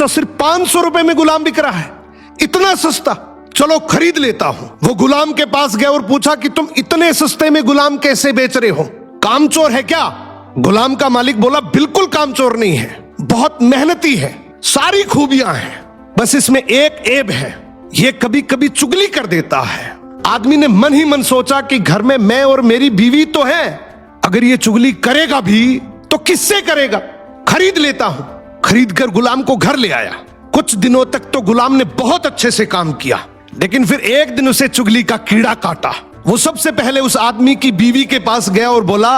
सोचा सिर्फ 500 रुपए में गुलाम बिक रहा है, इतना सस्ता, चलो खरीद लेता हूं। वो गुलाम के पास गए और पूछा कि तुम इतने सस्ते में गुलाम कैसे बेच रहे हो, कामचोर है क्या? गुलाम का मालिक बोला बिल्कुल कामचोर नहीं है, बहुत मेहनती है, सारी खूबियां हैं, बस इसमें एक ऐब है, ये कभी कभी चुगली कर देता है। आदमी ने मन ही मन सोचा कि घर में मैं और मेरी बीवी तो है, अगर ये चुगली करेगा भी तो किससे करेगा, खरीद लेता हूं। खरीद कर गुलाम को घर ले आया। कुछ दिनों तक तो गुलाम ने बहुत अच्छे से काम किया, लेकिन फिर एक दिन उसे चुगली का कीड़ा काटा। वो सबसे पहले उस आदमी की बीवी के पास गया और बोला,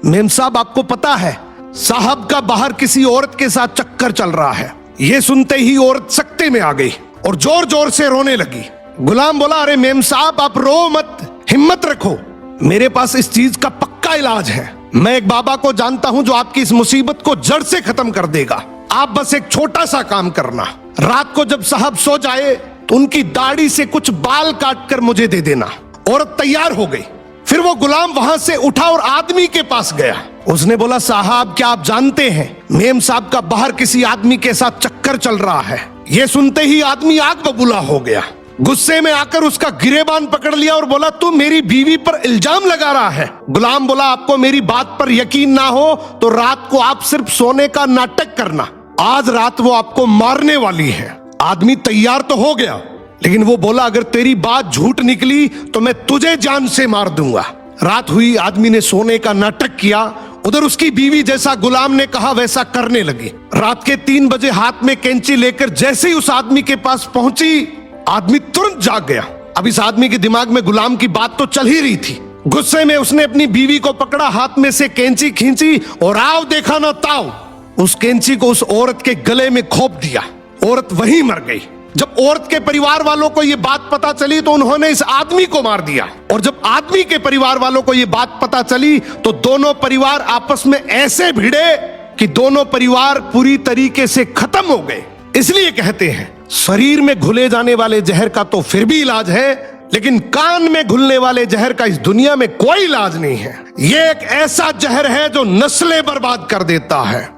मेम साहब आपको पता है साहब का बाहर किसी औरत के साथ चक्कर चल रहा है। ये सुनते ही औरत सकते में आ गई और जोर जोर से रोने लगी। गुलाम बोला, अरे मेम साहब आप रो मत, हिम्मत रखो, मेरे पास इस चीज का पक्का इलाज है। मैं एक बाबा को जानता हूं जो आपकी इस मुसीबत को जड़ से खत्म कर देगा। आप बस एक छोटा सा काम करना, रात को जब साहब सो जाए तो उनकी दाढ़ी से कुछ बाल काट कर मुझे दे देना। औरत तैयार हो गई। फिर वो गुलाम वहां से उठा और आदमी के पास गया। उसने बोला, साहब क्या आप जानते हैं मेम साहब का बाहर किसी आदमी के साथ चक्कर चल रहा है। ये सुनते ही आदमी आग बबूला हो गया। गुस्से में आकर उसका गिरेबान पकड़ लिया और बोला, तू मेरी बीवी पर इल्जाम लगा रहा है। गुलाम बोला, आपको मेरी बात पर यकीन ना हो तो रात को आप सिर्फ सोने का नाटक करना, आज रात वो आपको मारने वाली है। आदमी तैयार तो हो गया, लेकिन वो बोला, अगर तेरी बात झूठ निकली तो मैं तुझे जान से मार दूंगा। रात हुई, आदमी ने सोने का नाटक किया। उधर उसकी बीवी जैसा गुलाम ने कहा वैसा करने लगी। रात के 3 बजे हाथ में कैंची लेकर जैसे ही उस आदमी के पास पहुंची, आदमी तुरंत जाग गया। अब इस आदमी के दिमाग में गुलाम की बात तो चल ही रही थी। गुस्से में उसने अपनी बीवी को पकड़ा, हाथ में से कैंची खींची और आओ देखा ना ताओ, उस कैंची को उस औरत के गले में खोप दिया। औरत वहीं मर गई। जब औरत के परिवार वालों को यह बात पता चली तो उन्होंने इस आदमी को मार दिया। और जब आदमी के परिवार वालों को यह बात पता चली तो दोनों परिवार आपस में ऐसे भिड़े कि दोनों परिवार पूरी तरीके से खत्म हो गए। इसलिए कहते हैं शरीर में घुले जाने वाले जहर का तो फिर भी इलाज है, लेकिन कान में घुलने वाले जहर का इस दुनिया में कोई इलाज नहीं है। ये एक ऐसा जहर है जो नस्लें बर्बाद कर देता है।